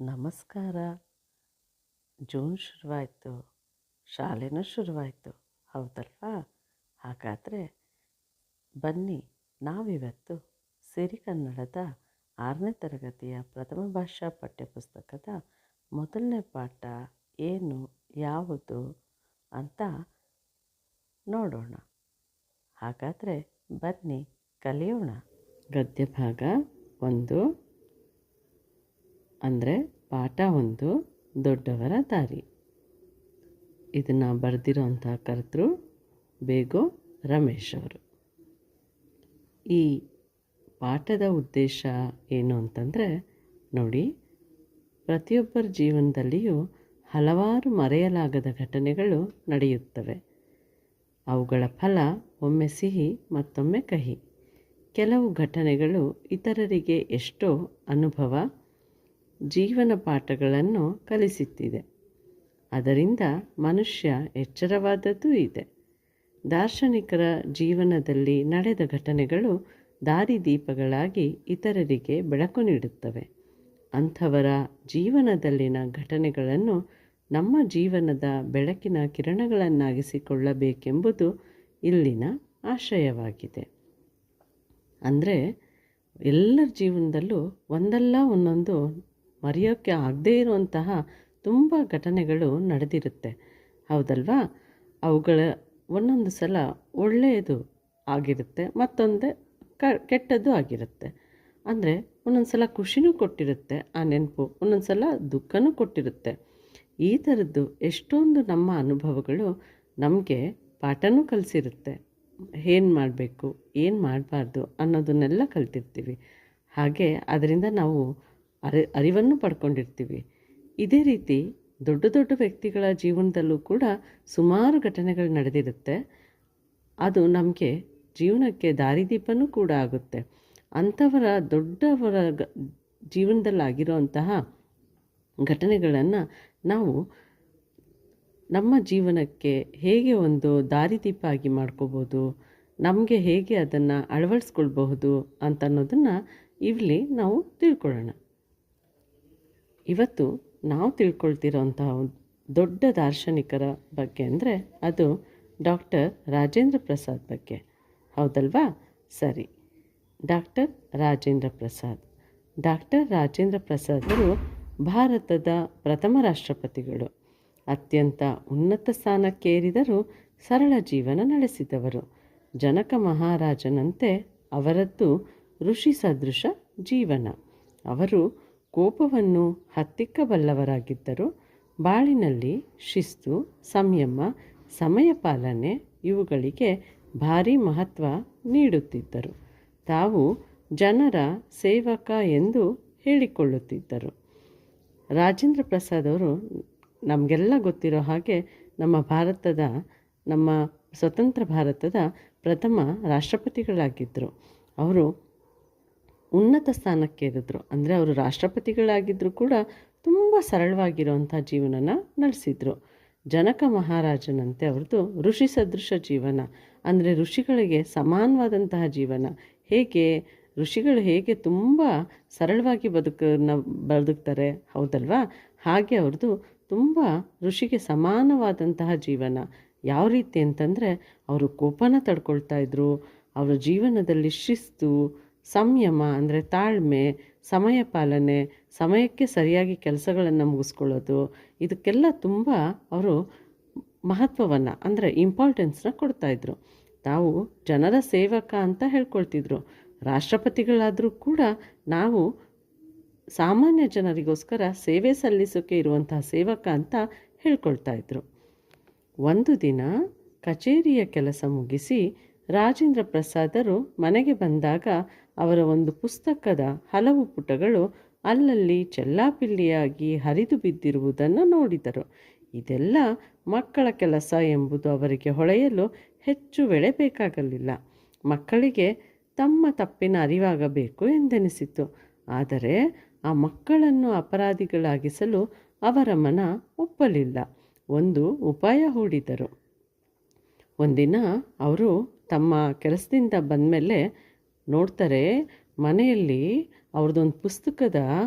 ನಮಸ್ಕಾರ. ಜೂನ್ ಶುರುವಾಯಿತು, ಶಾಲೆನೂ ಶುರುವಾಯಿತು, ಹೌದಲ್ವಾ? ಹಾಗಾದರೆ ಬನ್ನಿ, ನಾವಿವತ್ತು ಸಿರಿಗನ್ನಡದ 6ನೇ ತರಗತಿಯ ಪ್ರಥಮ ಭಾಷಾ ಪಠ್ಯಪುಸ್ತಕದ ಮೊದಲನೇ ಪಾಠ ಏನು, ಯಾವುದು ಅಂತ ನೋಡೋಣ. ಹಾಗಾದರೆ ಬನ್ನಿ ಕಲಿಯೋಣ. ಗದ್ಯ ಭಾಗ 1 ಅಂದರೆ ಪಾಠ 1, ದೊಡ್ಡವರ ದಾರಿ. ಇದನ್ನು ಬರೆದಿರೋಂಥ ಕರ್ತೃ ಬೇಗೋ ರಮೇಶ್ ಅವರು. ಈ ಪಾಠದ ಉದ್ದೇಶ ಏನು ಅಂತಂದರೆ ನೋಡಿ, ಪ್ರತಿಯೊಬ್ಬರ ಜೀವನದಲ್ಲಿಯೂ ಹಲವಾರು ಮರೆಯಲಾಗದ ಘಟನೆಗಳು ನಡೆಯುತ್ತವೆ. ಅವುಗಳ ಫಲ ಒಮ್ಮೆ ಸಿಹಿ ಮತ್ತೊಮ್ಮೆ ಕಹಿ. ಕೆಲವು ಘಟನೆಗಳು ಇತರರಿಗೆ ಎಷ್ಟೋ ಅನುಭವ, ಜೀವನ ಪಾಠಗಳನ್ನು ಕಲಿಸುತ್ತಿದೆ. ಅದರಿಂದ ಮನುಷ್ಯ ಎಚ್ಚರವಾದದ್ದೂ ಇದೆ. ದಾರ್ಶನಿಕರ ಜೀವನದಲ್ಲಿ ನಡೆದ ಘಟನೆಗಳು ದಾರಿದೀಪಗಳಾಗಿ ಇತರರಿಗೆ ಬೆಳಕು ನೀಡುತ್ತವೆ. ಅಂಥವರ ಜೀವನದಲ್ಲಿನ ಘಟನೆಗಳನ್ನು ನಮ್ಮ ಜೀವನದ ಬೆಳಕಿನ ಕಿರಣಗಳನ್ನಾಗಿಸಿಕೊಳ್ಳಬೇಕೆಂಬುದು ಇಲ್ಲಿನ ಆಶಯವಾಗಿದೆ. ಅಂದರೆ ಎಲ್ಲರ ಜೀವನದಲ್ಲೂ ಒಂದಲ್ಲ ಒಂದೊಂದು ಮರೆಯೋಕ್ಕೆ ಆಗದೇ ಇರುವಂತಹ ತುಂಬ ಘಟನೆಗಳು ನಡೆದಿರುತ್ತೆ, ಹೌದಲ್ವಾ? ಅವುಗಳ ಒಂದೊಂದು ಸಲ ಒಳ್ಳೆಯದು ಆಗಿರುತ್ತೆ, ಮತ್ತೊಂದು ಕೆಟ್ಟದ್ದು ಆಗಿರುತ್ತೆ. ಅಂದರೆ ಒಂದೊಂದು ಸಲ ಖುಷಿನೂ ಕೊಟ್ಟಿರುತ್ತೆ ಆ ನೆನಪು, ಒಂದೊಂದು ಸಲ ದುಃಖನೂ ಕೊಟ್ಟಿರುತ್ತೆ. ಈ ಥರದ್ದು ಎಷ್ಟೊಂದು ನಮ್ಮ ಅನುಭವಗಳು ನಮಗೆ ಪಾಠನೂ ಕಲಿಸಿರುತ್ತೆ. ಏನು ಮಾಡಬೇಕು, ಏನು ಮಾಡಬಾರ್ದು ಅನ್ನೋದನ್ನೆಲ್ಲ ಕಲ್ತಿರ್ತೀವಿ. ಹಾಗೆ ಅದರಿಂದ ನಾವು ಅರಿವನ್ನು ಪಡ್ಕೊಂಡಿರ್ತೀವಿ. ಇದೇ ರೀತಿ ದೊಡ್ಡ ದೊಡ್ಡ ವ್ಯಕ್ತಿಗಳ ಜೀವನದಲ್ಲೂ ಕೂಡ ಸುಮಾರು ಘಟನೆಗಳು ನಡೆದಿರುತ್ತೆ. ಅದು ನಮಗೆ ಜೀವನಕ್ಕೆ ದಾರಿದೀಪನೂ ಕೂಡ ಆಗುತ್ತೆ. ಅಂಥವರ ದೊಡ್ಡವರ ಜೀವನದಲ್ಲಾಗಿರೋಂತಹ ಘಟನೆಗಳನ್ನು ನಾವು ನಮ್ಮ ಜೀವನಕ್ಕೆ ಹೇಗೆ ಒಂದು ದಾರಿದೀಪ ಆಗಿ ಮಾಡ್ಕೋಬೋದು, ನಮಗೆ ಹೇಗೆ ಅದನ್ನು ಅಳವಡಿಸ್ಕೊಳ್ಬಹುದು ಅಂತ ಅನ್ನೋದನ್ನು ಇಲ್ಲಿ ನಾವು ತಿಳ್ಕೊಳ್ಳೋಣ. ಇವತ್ತು ನಾವು ತಿಳ್ಕೊಳ್ತಿರೋಂತಹ ದೊಡ್ಡ ದಾರ್ಶನಿಕರ ಬಗ್ಗೆ ಅಂದರೆ ಅದು ಡಾಕ್ಟರ್ ರಾಜೇಂದ್ರ ಪ್ರಸಾದ್ ಬಗ್ಗೆ, ಹೌದಲ್ವಾ? ಸರಿ, ಡಾಕ್ಟರ್ ರಾಜೇಂದ್ರ ಪ್ರಸಾದ್. ಡಾಕ್ಟರ್ ರಾಜೇಂದ್ರ ಪ್ರಸಾದರು ಭಾರತದ ಪ್ರಥಮ ರಾಷ್ಟ್ರಪತಿಗಳು. ಅತ್ಯಂತ ಉನ್ನತ ಸ್ಥಾನಕ್ಕೇರಿದರೂ ಸರಳ ಜೀವನ ನಡೆಸಿದವರು. ಜನಕ ಮಹಾರಾಜನಂತೆ ಅವರದ್ದು ಋಷಿ ಸದೃಶ ಜೀವನ. ಅವರು ಕೋಪವನ್ನು ಹತ್ತಿಕ್ಕಬಲ್ಲವರಾಗಿದ್ದರು. ಬಾಳಿನಲ್ಲಿ ಶಿಸ್ತು, ಸಂಯಮ, ಸಮಯ ಪಾಲನೆ ಇವುಗಳಿಗೆ ಭಾರಿ ಮಹತ್ವ ನೀಡುತ್ತಿದ್ದರು. ತಾವು ಜನರ ಸೇವಕ ಎಂದು ಹೇಳಿಕೊಳ್ಳುತ್ತಿದ್ದರು. ರಾಜೇಂದ್ರ ಪ್ರಸಾದ್ ಅವರು ನಮಗೆಲ್ಲ ಗೊತ್ತಿರೋ ಹಾಗೆ ನಮ್ಮ ಸ್ವತಂತ್ರ ಭಾರತದ ಪ್ರಥಮ ರಾಷ್ಟ್ರಪತಿಗಳಾಗಿದ್ದರು. ಅವರು ಉನ್ನತ ಸ್ಥಾನಕ್ಕೇರಿದ್ರು. ಅಂದರೆ ಅವರು ರಾಷ್ಟ್ರಪತಿಗಳಾಗಿದ್ದರೂ ಕೂಡ ತುಂಬ ಸರಳವಾಗಿರುವಂಥ ಜೀವನನ ನಡೆಸಿದರು. ಜನಕ ಮಹಾರಾಜನಂತೆ ಅವ್ರದ್ದು ಋಷಿ ಸದೃಶ ಜೀವನ. ಅಂದರೆ ಋಷಿಗಳಿಗೆ ಸಮಾನವಾದಂತಹ ಜೀವನ. ಋಷಿಗಳು ಹೇಗೆ ತುಂಬ ಸರಳವಾಗಿ ಬದುಕ್ತಾರೆ, ಹೌದಲ್ವಾ? ಹಾಗೆ ಅವ್ರದ್ದು ತುಂಬ ಋಷಿಗೆ ಸಮಾನವಾದಂತಹ ಜೀವನ. ಯಾವ ರೀತಿ ಅಂತಂದರೆ ಅವರು ಕೋಪನ ತಡ್ಕೊಳ್ತಾಯಿದ್ರು. ಅವರ ಜೀವನದಲ್ಲಿ ಶಿಸ್ತು, ಸಂಯಮ ಅಂದರೆ ತಾಳ್ಮೆ, ಸಮಯ ಪಾಲನೆ, ಸಮಯಕ್ಕೆ ಸರಿಯಾಗಿ ಕೆಲಸಗಳನ್ನು ಮುಗಿಸ್ಕೊಳ್ಳೋದು, ಇದಕ್ಕೆಲ್ಲ ತುಂಬ ಅವರು ಮಹತ್ವವನ್ನು ಅಂದರೆ ಇಂಪಾರ್ಟೆನ್ಸ್ನ ಕೊಡ್ತಾಯಿದ್ರು. ತಾವು ಜನರ ಸೇವಕ ಅಂತ ಹೇಳ್ಕೊಳ್ತಿದ್ರು. ರಾಷ್ಟ್ರಪತಿಗಳಾದರೂ ಕೂಡ ನಾವು ಸಾಮಾನ್ಯ ಜನರಿಗೋಸ್ಕರ ಸೇವೆ ಸಲ್ಲಿಸೋಕೆ ಇರುವಂತಹ ಸೇವಕ ಅಂತ ಹೇಳ್ಕೊಳ್ತಾ ಇದ್ರು. ಒಂದು ದಿನ ಕಚೇರಿಯ ಕೆಲಸ ಮುಗಿಸಿ ರಾಜೇಂದ್ರ ಪ್ರಸಾದರು ಮನೆಗೆ ಬಂದಾಗ ಅವರ ಒಂದು ಪುಸ್ತಕದ ಹಲವು ಪುಟಗಳು ಅಲ್ಲಲ್ಲಿ ಚೆಲ್ಲಾಪಿಲ್ಲಿಯಾಗಿ ಹರಿದು ಬಿದ್ದಿರುವುದನ್ನು ನೋಡಿದರು. ಇದೆಲ್ಲ ಮಕ್ಕಳ ಕೆಲಸ ಎಂಬುದು ಅವರಿಗೆ ಹೊಳೆಯಲು ಹೆಚ್ಚು ವೇಳೆ ಬೇಕಾಗಲಿಲ್ಲ. ಮಕ್ಕಳಿಗೆ ತಮ್ಮ ತಪ್ಪಿನ ಅರಿವಾಗಬೇಕು ಎಂದೆನಿಸಿತು. ಆದರೆ ಆ ಮಕ್ಕಳನ್ನು ಅಪರಾಧಿಗಳಾಗಿಸಲು ಅವರ ಮನ ಒಪ್ಪಲಿಲ್ಲ. ಒಂದು ಉಪಾಯ ಹೂಡಿದರು. ಒಂದಿನ ಅವರು ತಮ್ಮ ಕೆಲಸದಿಂದ ಬಂದಮೇಲೆ ನೋಡ್ತಾರೆ, ಮನೆಯಲ್ಲಿ ಅವ್ರದ್ದೊಂದು ಪುಸ್ತಕದ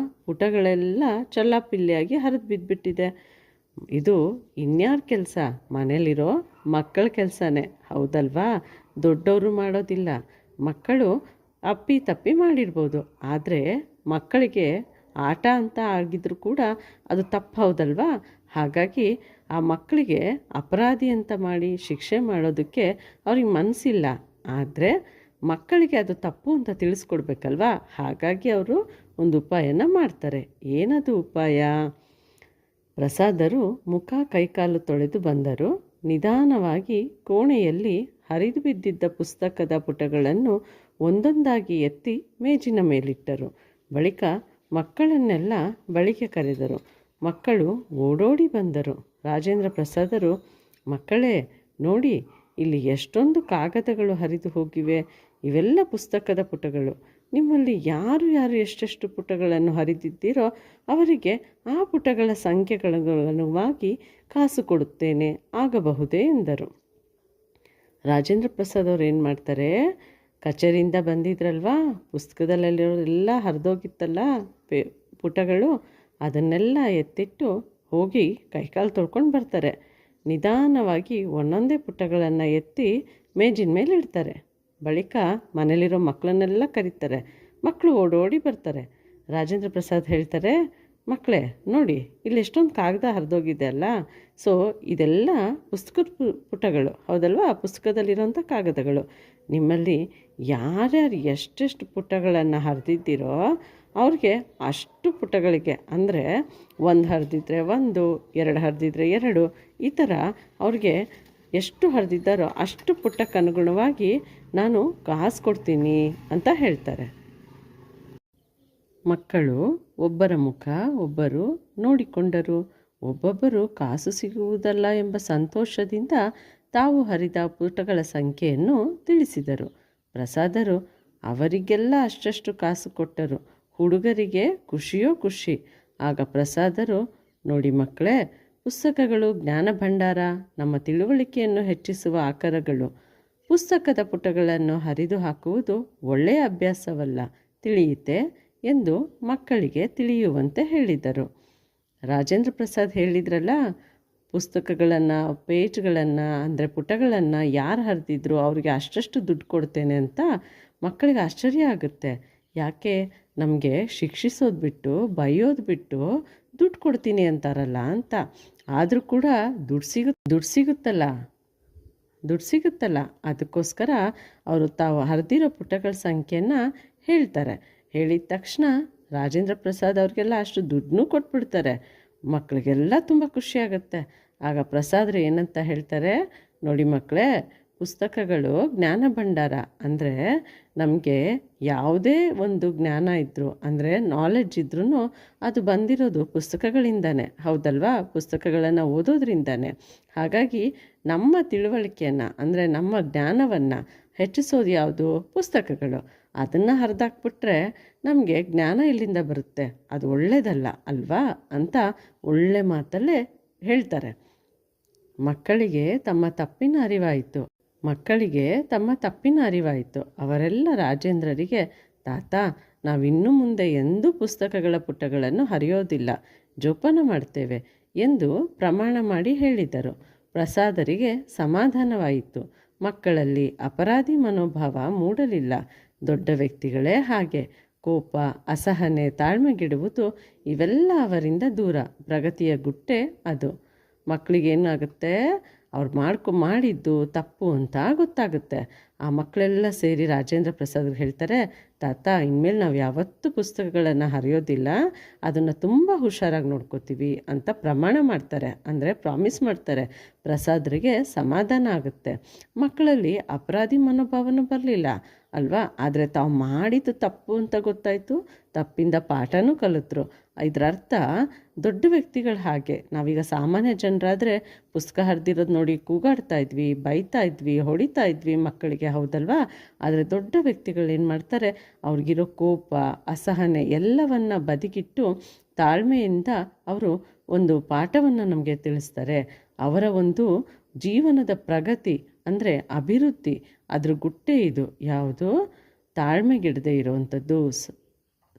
ಪುಟಗಳೆಲ್ಲ ಚಲ್ಲಾಪಿಲ್ಲಿಯಾಗಿ ಹರಿದು ಬಿದ್ದುಬಿಟ್ಟಿದೆ. ಇದು ಇನ್ಯಾರ ಕೆಲಸ? ಮನೇಲಿರೋ ಮಕ್ಕಳ ಕೆಲಸನೇ, ಹೌದಲ್ವಾ? ದೊಡ್ಡವರು ಮಾಡೋದಿಲ್ಲ. ಮಕ್ಕಳು ಅಪ್ಪಿ ತಪ್ಪಿ ಮಾಡಿರ್ಬೋದು, ಆದರೆ ಮಕ್ಕಳಿಗೆ ಆಟ ಅಂತ ಆಗಿದ್ರೂ ಕೂಡ ಅದು ತಪ್ಪು, ಹೌದಲ್ವಾ? ಹಾಗಾಗಿ ಆ ಮಕ್ಕಳಿಗೆ ಅಪರಾಧಿ ಅಂತ ಮಾಡಿ ಶಿಕ್ಷೆ ಮಾಡೋದಕ್ಕೆ ಅವ್ರಿಗೆ ಮನಸ್ಸಿಲ್ಲ. ಆದರೆ ಮಕ್ಕಳಿಗೆ ಅದು ತಪ್ಪು ಅಂತ ತಿಳಿಸ್ಕೊಡ್ಬೇಕಲ್ವಾ? ಹಾಗಾಗಿ ಅವರು ಒಂದು ಉಪಾಯನ ಮಾಡ್ತಾರೆ. ಏನದು ಉಪಾಯ? ಪ್ರಸಾದರು ಮುಖ ಕೈಕಾಲು ತೊಳೆದು ಬಂದರು. ನಿಧಾನವಾಗಿ ಕೋಣೆಯಲ್ಲಿ ಹರಿದು ಬಿದ್ದಿದ್ದ ಪುಸ್ತಕದ ಪುಟಗಳನ್ನು ಒಂದೊಂದಾಗಿ ಎತ್ತಿ ಮೇಜಿನ ಮೇಲಿಟ್ಟರು. ಬಳಿಕ ಮಕ್ಕಳನ್ನೆಲ್ಲ ಬಳಿಗೆ ಕರೆದರು. ಮಕ್ಕಳು ಓಡೋಡಿ ಬಂದರು. ರಾಜೇಂದ್ರ ಪ್ರಸಾದರು, ಮಕ್ಕಳೇ ನೋಡಿ, ಇಲ್ಲಿ ಎಷ್ಟೊಂದು ಕಾಗದಗಳು ಹರಿದು ಹೋಗಿವೆ. ಇವೆಲ್ಲ ಪುಸ್ತಕದ ಪುಟಗಳು. ನಿಮ್ಮಲ್ಲಿ ಯಾರು ಯಾರು ಎಷ್ಟೆಷ್ಟು ಪುಟಗಳನ್ನು ಹರಿದಿದ್ದೀರೋ ಅವರಿಗೆ ಆ ಪುಟಗಳ ಸಂಖ್ಯೆಗಳನುವಾಗಿ ಕಾಸು ಕೊಡುತ್ತೇನೆ, ಆಗಬಹುದೇ ಎಂದರು. ರಾಜೇಂದ್ರ ಪ್ರಸಾದ್ ಅವ್ರು ಏನು ಮಾಡ್ತಾರೆ, ಕಚೇರಿಯಿಂದ ಬಂದಿದ್ರಲ್ವಾ, ಪುಸ್ತಕದಲ್ಲಿರೋದೆಲ್ಲ ಹರಿದೋಗಿತ್ತಲ್ಲ ಪುಟಗಳು, ಅದನ್ನೆಲ್ಲ ಎತ್ತಿಟ್ಟು ಹೋಗಿ ಕೈಕಾಲು ತೊಳ್ಕೊಂಡು ಬರ್ತಾರೆ. ನಿಧಾನವಾಗಿ ಒಂದೊಂದೇ ಪುಟಗಳನ್ನು ಎತ್ತಿ ಮೇಜಿನ ಮೇಲೆ ಇಡ್ತಾರೆ. ಬಳಿಕ ಮನೇಲಿರೋ ಮಕ್ಕಳನ್ನೆಲ್ಲ ಕರೀತಾರೆ. ಮಕ್ಕಳು ಓಡೋಡಿ ಬರ್ತಾರೆ. ರಾಜೇಂದ್ರ ಪ್ರಸಾದ್ ಹೇಳ್ತಾರೆ, ಮಕ್ಕಳೇ ನೋಡಿ, ಇಲ್ಲಿ ಎಷ್ಟೊಂದು ಕಾಗದ ಹರಿದೋಗಿದೆ ಅಲ್ಲ, ಸೊ ಇದೆಲ್ಲ ಪುಸ್ತಕದ ಪುಟಗಳು, ಹೌದಲ್ವಾ? ಪುಸ್ತಕದಲ್ಲಿರೋಂಥ ಕಾಗದಗಳು. ನಿಮ್ಮಲ್ಲಿ ಯಾರ್ಯಾರು ಎಷ್ಟೆಷ್ಟು ಪುಟಗಳನ್ನು ಹರಿದಿದ್ದೀರೋ ಅವ್ರಿಗೆ ಅಷ್ಟು ಪುಟಗಳಿಗೆ, ಅಂದರೆ ಒಂದು ಹರಿದಿದ್ರೆ ಒಂದು, ಎರಡು ಹರಿದಿದ್ರೆ ಎರಡು, ಈ ಥರ ಅವ್ರಿಗೆ ಎಷ್ಟು ಹರಿದಿದ್ದಾರೋ ಅಷ್ಟು ಪುಟಕ್ಕೆ ಅನುಗುಣವಾಗಿ ನಾನು ಕಾಸು ಕೊಡ್ತೀನಿ ಅಂತ ಹೇಳ್ತಾರೆ. ಮಕ್ಕಳು ಒಬ್ಬರ ಮುಖ ಒಬ್ಬರು ನೋಡಿಕೊಂಡರು. ಒಬ್ಬೊಬ್ಬರು ಕಾಸು ಸಿಗುವುದಲ್ಲ ಎಂಬ ಸಂತೋಷದಿಂದ ತಾವು ಹರಿದ ಪುಟಗಳ ಸಂಖ್ಯೆಯನ್ನು ತಿಳಿಸಿದರು. ಪ್ರಸಾದರು ಅವರಿಗೆಲ್ಲ ಅಷ್ಟಷ್ಟು ಕಾಸು ಕೊಟ್ಟರು. ಹುಡುಗರಿಗೆ ಖುಷಿಯೋ ಖುಷಿ. ಆಗ ಪ್ರಸಾದರು, ನೋಡಿ ಮಕ್ಕಳೇ, ಪುಸ್ತಕಗಳು ಜ್ಞಾನ ಭಂಡಾರ, ನಮ್ಮ ತಿಳುವಳಿಕೆಯನ್ನು ಹೆಚ್ಚಿಸುವ ಆಕರಗಳು. ಪುಸ್ತಕದ ಪುಟಗಳನ್ನು ಹರಿದು ಹಾಕುವುದು ಒಳ್ಳೆಯ ಅಭ್ಯಾಸವಲ್ಲ, ತಿಳಿಯುತ್ತೆ ಎಂದು ಮಕ್ಕಳಿಗೆ ತಿಳಿಯುವಂತೆ ಹೇಳಿದರು. ರಾಜೇಂದ್ರ ಪ್ರಸಾದ್ ಹೇಳಿದ್ರಲ್ಲ, ಪುಸ್ತಕಗಳನ್ನು, ಪೇಜ್ಗಳನ್ನು, ಅಂದರೆ ಪುಟಗಳನ್ನು ಯಾರು ಹರಿದಿದ್ರು ಅವ್ರಿಗೆ ಅಷ್ಟಷ್ಟು ದುಡ್ಡು ಕೊಡ್ತೇನೆ ಅಂತ ಮಕ್ಕಳಿಗೆ ಆಶ್ಚರ್ಯ ಆಗುತ್ತೆ. ಯಾಕೆ? ನಮಗೆ ಶಿಕ್ಷಿಸೋದು ಬಿಟ್ಟು, ಬೈಯೋದು ಬಿಟ್ಟು ದುಡ್ಡು ಕೊಡ್ತೀನಿ ಅಂತಾರಲ್ಲ ಅಂತ. ಆದರೂ ಕೂಡ ದುಡ್ಡು ಸಿಗುತ್ತಲ್ಲ, ಅದಕ್ಕೋಸ್ಕರ ಅವರು ತಾವು ಹರಿದಿರೋ ಪುಟಗಳ ಸಂಖ್ಯೆಯನ್ನು ಹೇಳ್ತಾರೆ. ಹೇಳಿದ ತಕ್ಷಣ ರಾಜೇಂದ್ರ ಪ್ರಸಾದ್ ಅವ್ರಿಗೆಲ್ಲ ಅಷ್ಟು ದುಡ್ಡನ್ನೂ ಕೊಟ್ಬಿಡ್ತಾರೆ. ಮಕ್ಕಳಿಗೆಲ್ಲ ತುಂಬ ಖುಷಿಯಾಗುತ್ತೆ. ಆಗ ಪ್ರಸಾದ್ರು ಏನಂತ ಹೇಳ್ತಾರೆ, ನೋಡಿ ಮಕ್ಕಳೇ, ಪುಸ್ತಕಗಳು ಜ್ಞಾನ ಭಂಡಾರ. ಅಂದರೆ ನಮಗೆ ಯಾವುದೇ ಒಂದು ಜ್ಞಾನ ಇದ್ದರೂ, ಅಂದರೆ ನಾಲೆಡ್ಜ್ ಇದ್ರೂ ಅದು ಬಂದಿರೋದು ಪುಸ್ತಕಗಳಿಂದನೇ, ಹೌದಲ್ವಾ? ಪುಸ್ತಕಗಳನ್ನು ಓದೋದ್ರಿಂದನೇ. ಹಾಗಾಗಿ ನಮ್ಮ ತಿಳುವಳಿಕೆಯನ್ನು, ಅಂದರೆ ನಮ್ಮ ಜ್ಞಾನವನ್ನು ಹೆಚ್ಚಿಸೋದು ಯಾವುದು? ಪುಸ್ತಕಗಳು. ಅದನ್ನು ಹರಿದಾಕ್ಬಿಟ್ರೆ ನಮಗೆ ಜ್ಞಾನ ಇಲ್ಲಿಂದ ಬರುತ್ತೆ, ಅದು ಒಳ್ಳೆಯದಲ್ಲ ಅಲ್ವಾ ಅಂತ ಒಳ್ಳೆ ಮಾತಲ್ಲೇ ಹೇಳ್ತಾರೆ. ಮಕ್ಕಳಿಗೆ ತಮ್ಮ ತಪ್ಪಿನ ಅರಿವಾಯಿತು. ಅವರೆಲ್ಲ ರಾಜೇಂದ್ರರಿಗೆ, ತಾತ, ನಾವಿನ್ನು ಮುಂದೆ ಎಂದೂ ಪುಸ್ತಕಗಳ ಪುಟಗಳನ್ನು ಹರಿಯೋದಿಲ್ಲ, ಜೋಪಾನ ಮಾಡ್ತೇವೆ ಎಂದು ಪ್ರಮಾಣ ಮಾಡಿ ಹೇಳಿದರು. ಪ್ರಸಾದರಿಗೆ ಸಮಾಧಾನವಾಯಿತು. ಮಕ್ಕಳಲ್ಲಿ ಅಪರಾಧಿ ಮನೋಭಾವ ಮೂಡಲಿಲ್ಲ. ದೊಡ್ಡ ವ್ಯಕ್ತಿಗಳೇ ಹಾಗೆ. ಕೋಪ, ಅಸಹನೆ, ತಾಳ್ಮೆಗೆಡುವುದು ಇವೆಲ್ಲ ಅವರಿಂದ ದೂರ. ಪ್ರಗತಿಯ ಗುಟ್ಟೆ ಅದು. ಮಕ್ಕಳಿಗೇನಾಗುತ್ತೆ, ಅವ್ರು ಮಾಡಿದ್ದು ತಪ್ಪು ಅಂತ ಗೊತ್ತಾಗುತ್ತೆ. ಆ ಮಕ್ಕಳೆಲ್ಲ ಸೇರಿ ರಾಜೇಂದ್ರ ಪ್ರಸಾದ್ಗೆ ಹೇಳ್ತಾರೆ, ತಾತ, ಇನ್ಮೇಲೆ ನಾವು ಯಾವತ್ತೂ ಪುಸ್ತಕಗಳನ್ನು ಹರಿಯೋದಿಲ್ಲ, ಅದನ್ನು ತುಂಬ ಹುಷಾರಾಗಿ ನೋಡ್ಕೋತೀವಿ ಅಂತ ಪ್ರಮಾಣ ಮಾಡ್ತಾರೆ, ಅಂದರೆ ಪ್ರಾಮಿಸ್ ಮಾಡ್ತಾರೆ. ಪ್ರಸಾದ್ರಿಗೆ ಸಮಾಧಾನ ಆಗುತ್ತೆ. ಮಕ್ಕಳಲ್ಲಿ ಅಪರಾಧಿ ಮನೋಭಾವನೂ ಬರಲಿಲ್ಲ ಅಲ್ವಾ? ಆದರೆ ತಾವು ಮಾಡಿದ್ದು ತಪ್ಪು ಅಂತ ಗೊತ್ತಾಯಿತು, ತಪ್ಪಿಂದ ಪಾಠನೂ ಕಲಿತರು. ಇದರ ಅರ್ಥ, ದೊಡ್ಡ ವ್ಯಕ್ತಿಗಳು ಹಾಗೆ. ನಾವೀಗ ಸಾಮಾನ್ಯ ಜನರಾದರೆ ಪುಸ್ತಕ ಹರಿದಿರೋದು ನೋಡಿ ಕೂಗಾಡ್ತಾ ಇದ್ವಿ, ಬೈತಾ ಇದ್ವಿ, ಹೊಡಿತಾ ಇದ್ವಿ ಮಕ್ಕಳಿಗೆ, ಹೌದಲ್ವಾ? ಆದರೆ ದೊಡ್ಡ ವ್ಯಕ್ತಿಗಳು ಏನು ಮಾಡ್ತಾರೆ, ಅವ್ರಿಗಿರೋ ಕೋಪ, ಅಸಹನೆ ಎಲ್ಲವನ್ನ ಬದಿಗಿಟ್ಟು ತಾಳ್ಮೆಯಿಂದ ಅವರು ಒಂದು ಪಾಠವನ್ನು ನಮಗೆ ತಿಳಿಸ್ತಾರೆ. ಅವರ ಒಂದು ಜೀವನದ ಪ್ರಗತಿ, ಅಂದರೆ ಅಭಿವೃದ್ಧಿ, ಅದ್ರ ಗುಟ್ಟೆ ಇದು. ಯಾವುದು? ತಾಳ್ಮೆಗಿಡದೆ ಇರುವಂಥದ್ದು.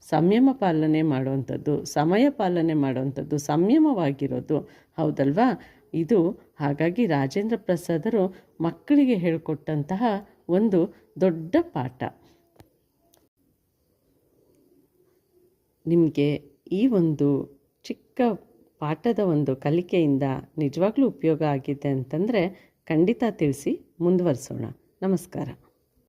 ಸಂಯಮ ಪಾಲನೆ ಮಾಡುವಂಥದ್ದು, ಸಮಯ ಪಾಲನೆ ಮಾಡುವಂಥದ್ದು, ಸಂಯಮವಾಗಿರೋದು, ಹೌದಲ್ವಾ? ಇದು ಹಾಗಾಗಿ ರಾಜೇಂದ್ರ ಪ್ರಸಾದರು ಮಕ್ಕಳಿಗೆ ಹೇಳಿಕೊಟ್ಟಂತಹ ಒಂದು ದೊಡ್ಡ ಪಾಠ. ನಿಮಗೆ ಈ ಒಂದು ಚಿಕ್ಕ ಪಾಠದ ಒಂದು ಕಲಿಕೆಯಿಂದ ನಿಜವಾಗ್ಲೂ ಉಪಯೋಗ ಆಗಿದೆ ಅಂತಂದರೆ ಖಂಡಿತ ತಿಳಿಸಿ, ಮುಂದುವರಿಸೋಣ. ನಮಸ್ಕಾರ.